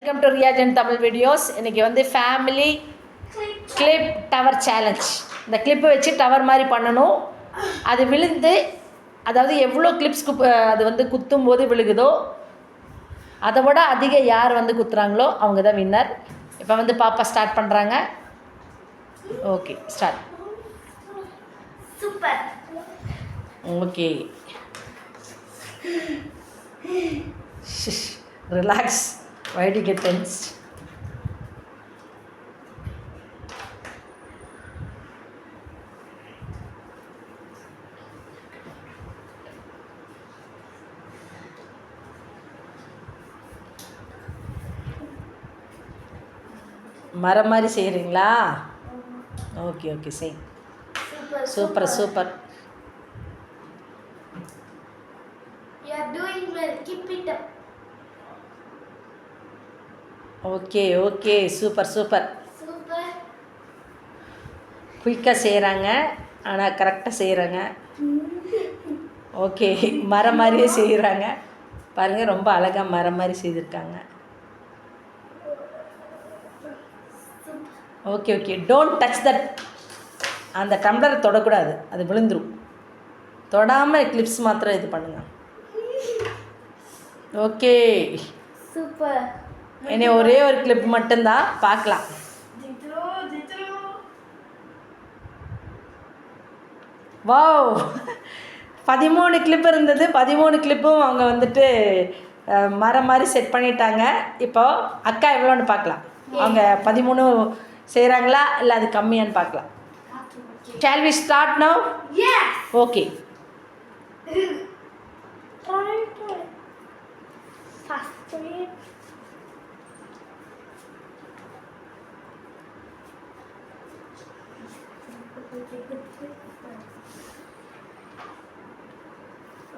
Welcome to ரியாஜன் Tamil videos. இன்றைக்கி வந்து ஃபேமிலி கிளிப் டவர் சேலஞ்ச். இந்த கிளிப்பை வச்சு டவர் மாதிரி பண்ணணும். அது விழுந்து, அதாவது எவ்வளோ கிளிப்ஸ்க்கு அது வந்து குத்தும் போது விழுகுதோ அதை விட அதிக யார் வந்து குத்துறாங்களோ அவங்க தான் வின்னர். இப்போ வந்து பாப்பா ஸ்டார்ட் பண்ணுறாங்க. Okay, start. Super. Okay, relax. Why do you get tensed? மரம் மாதிரி செய்கிறீங்களா? ஓகே ஓகே, செய். Super super. You are doing well. Keep it up. Okay okay, super super. Super. குயிக்காக செய்கிறாங்க, ஆனால் கரெக்டாக செய்கிறாங்க. ஓகே, மரம் மாதிரியே செய்கிறாங்க பாருங்கள். ரொம்ப அழகாக மரம் மாதிரி செய்திருக்காங்க. Okay okay, don't touch that. அந்த டம்ளரை தொடக்கூடாது, அது விழுந்துடும். தொடாமல் கிளிப்ஸ் மாத்திரம் இது பண்ணுங்க. Okay super. இனி ஒரே ஒரு கிளிப் மட்டும்தான் பார்க்கலாம். வாவ், 13 கிளிப் இருந்தது. 13 கிளிப்பும் அவங்க வந்துட்டு மரம் மாதிரி செட் பண்ணிட்டாங்க. இப்போ அக்கா எவ்வளோன்னு பார்க்கலாம். அவங்க 13 செய்கிறாங்களா இல்லை அது கம்மியான்னு பார்க்கலாம். Shall we start now? Yes. Okay. Try. Fast.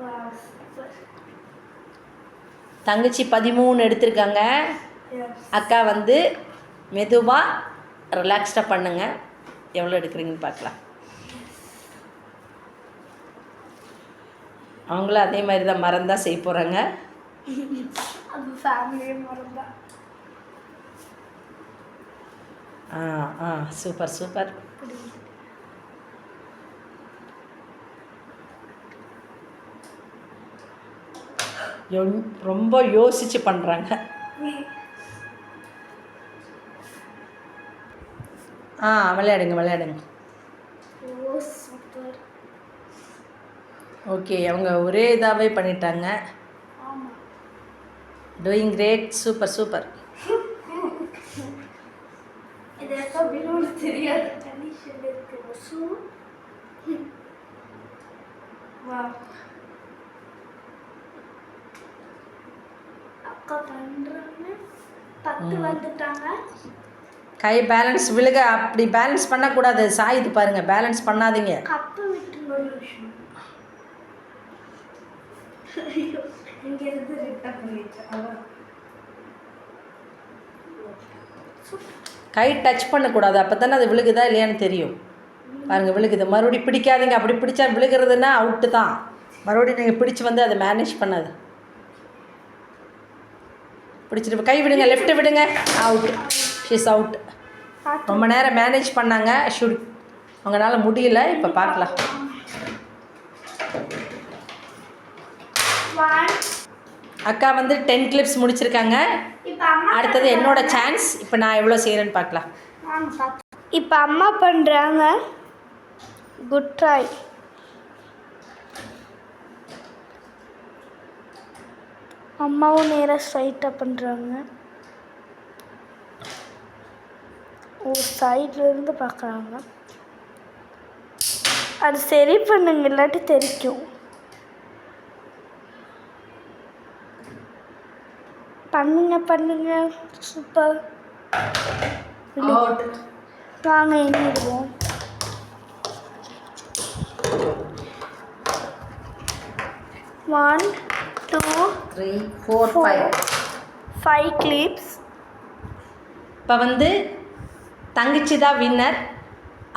Wow, super. தங்கச்சி 13 எடுத்திருக்காங்க. Yes. அக்கா வந்து மெதுவாக ரிலாக்ஸ்டாக பண்ணுங்க. எவ்வளோ எடுக்கிறீங்கன்னு பார்க்கலாம். அவங்களும் அதே மாதிரி தான் மரம் தான் செய்ய போகிறாங்க. அது ஃபேமிலியே மறந்தா. Super super. ரொம்ப யோசித்து பண்ணுறாங்க. விளையாடுங்க விளையாடுங்க. ஓ சூப்பர். ஓகே, அவங்க ஒரே இதாகவே பண்ணிட்டாங்க. ஆமாம். Doing great. Super super. இது எப்போ வினோடு தெரியாத கண்டிஷன் இருக்குது. வா, அக்கா பண்ணுறாங்க. 10 வந்துட்டாங்க. கை பேலன்ஸ் விழுக, அப்படி பேலன்ஸ் பண்ணக்கூடாது. சாயுது பாருங்கள், பேலன்ஸ் பண்ணாதீங்க. கப்பு விட்டு ஒரு விஷயம் இங்கேருந்து ரிட்டர்ன் பண்ணிட்டேன். கை டச் பண்ணக்கூடாது, அப்போ தானே அது விழுகுதா இல்லையான்னு தெரியும். பாருங்கள் விழுகுது. மறுபடியும் பிடிக்காதீங்க. அப்படி பிடிச்சா விழுகிறதுனா அவுட்டு தான். மறுபடியும் நீங்கள் பிடிச்சி வந்து அதை மேனேஜ் பண்ணாது. பிடிச்சிட்டு கை விடுங்க, லெஃப்ட்டு விடுங்க. அவுட். She's out. ரொம்ப நேரம் மேனேஜ் பண்ணாங்க. அவங்களால முடியல. இப்போ பார்க்கலாம். அக்கா வந்து 10 கிளிப்ஸ் முடிச்சிருக்காங்க. அடுத்தது என்னோட சான்ஸ். இப்போ நான் எவ்வளோ செய்கிறேன்னு பார்க்கலாம். இப்போ அம்மா பண்ணுறாங்க. Good try. அம்மாவும் நேராக ஸ்ட்ரைட்டாக பண்ணுறாங்க. சைட்லேருந்து பார்க்குறாங்க. அது சரி பண்ணுங்க, இல்லாட்டி தெரிக்கும். பண்ணுங்க பண்ணுங்க. சூப்பர். வாங்க எண்ணிடுவோம். 1 2 3 4 5 கிளிப்ஸ். இப்போ வந்து தங்கச்சி தான் வின்னர்.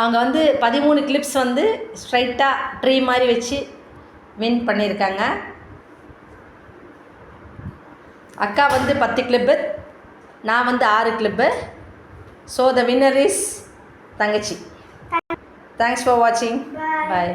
அவங்க வந்து 13 கிளிப்ஸ் வந்து ஸ்ட்ரைட்டாக ட்ரீ மாதிரி வச்சு வின் பண்ணியிருக்காங்க. அக்கா வந்து 10 கிளிப்பு, நான் வந்து 6 clip. So the winner is தங்கச்சி. தேங்க்ஸ் ஃபார் வாட்சிங். Bye. பாய்.